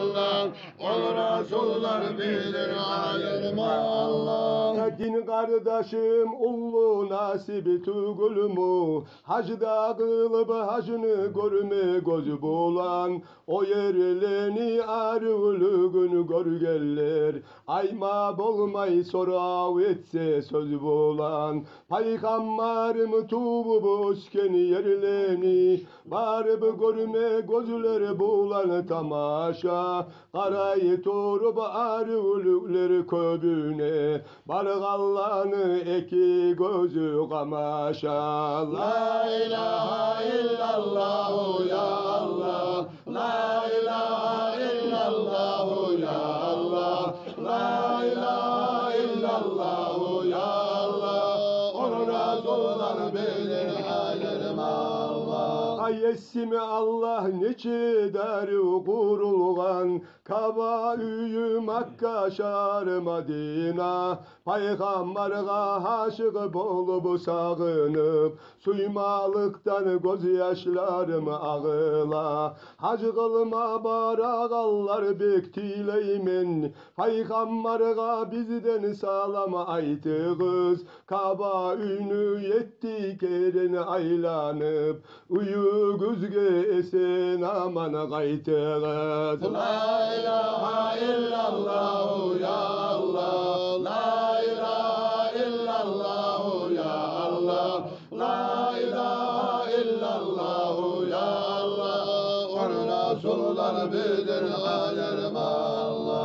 Allah. Ol Resullar bilir ayırma Allah. Din kardeşim ullu nasibi tugulmu, hacda kılıp hacını görme gözü bulan, o yerlerini arıgülügün görgeller, ayma bolmay sorav etse söz bulan, paygamberim tuğup ösken yerlerini, varıp görme gözleri bulan tamaşa, karayı torup arıgülükler köbüne, Bargallanı eki gözü kamaşa. La ilahe illallah ya Allah. La ilahe illallah ya Allah. La ilahe illallah ya Allah. Onun Resulları bilir ayırma Allah. Ay esimi Allah neçe darı kurulgan, Kaba üyü Makka şar Madina, Peygamber'a haşık bolup sağınıp, suymalıktan göz yaşlarım ağıla. Hacı kılma baragallar bektileymen, Peygamber'a bizden sağlam aytığız, Kaba ünü yetti keren aylanıp, uyu güzge esen aman kaytığız. La ilahe illallah ya Allah. La ilahe illallah ya Allah. La ilahe illallah ya Allah. Onun Resulları bilir ayırma Allah.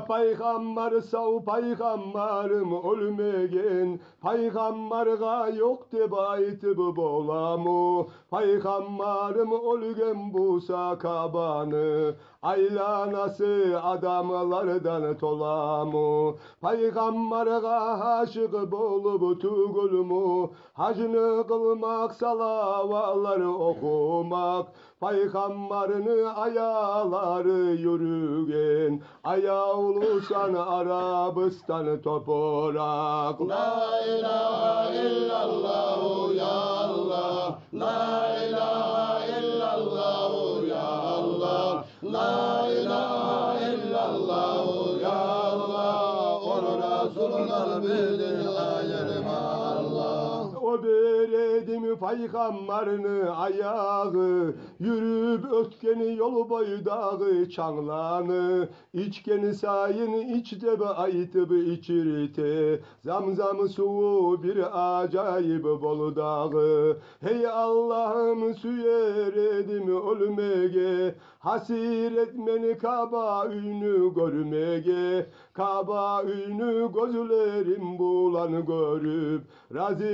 Peygamber sağ peygamberim ölmegen, Peygamber'a yok de baytıp bolamu, Peygamberim ölgen bu sakabanı, aylanası adamlardan tolamu, Peygamber'a haşık bolup tugulmu, hacını kılmak salavaları okumak, Peygamberini ayaları yürügen, ayağı ulusan Arabistan toprak. La ilahe illallah ya Allah. La ilahe illallah ya Allah. La ilahe illallah ya Allah. Onun Resulları bilir ayırma Allah. O beredim peygamberini ayağı, yürüp ötkeni yol boyu dağı çanlanı, içkeni sayın içte be aytıp içirte, zamzam suyu bir acayip bol dağı. Hey Allah'ım süyer edim ölmege, hasir etmeni Kaba ünü görmege, Kaba ünü gözlerim bulan görüp, razı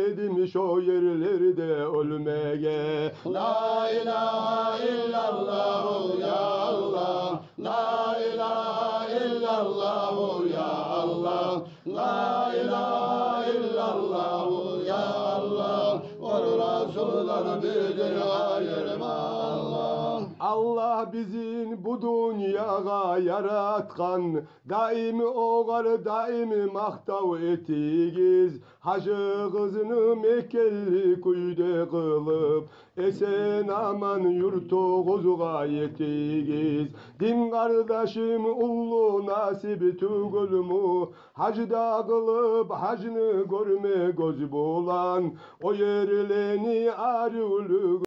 edim şu yerlerde ölmege. La ilahe illallah ya Allah. La ilahe illallah ya Allah. La ilahe illallah ya Allah. Onun Resulları bilir ayırma Allah. Allah bizim bu dünyaya yaratkan, daimi oğar daimi mahtav etigiz, hacı kızını Mekkeli kuyde kılıp, esen aman yurtuğuzga yetigiz. Din kardeşim ullu nasip tugulmu, hacda kılıp hacını görme göz bulan, o yerleni arülü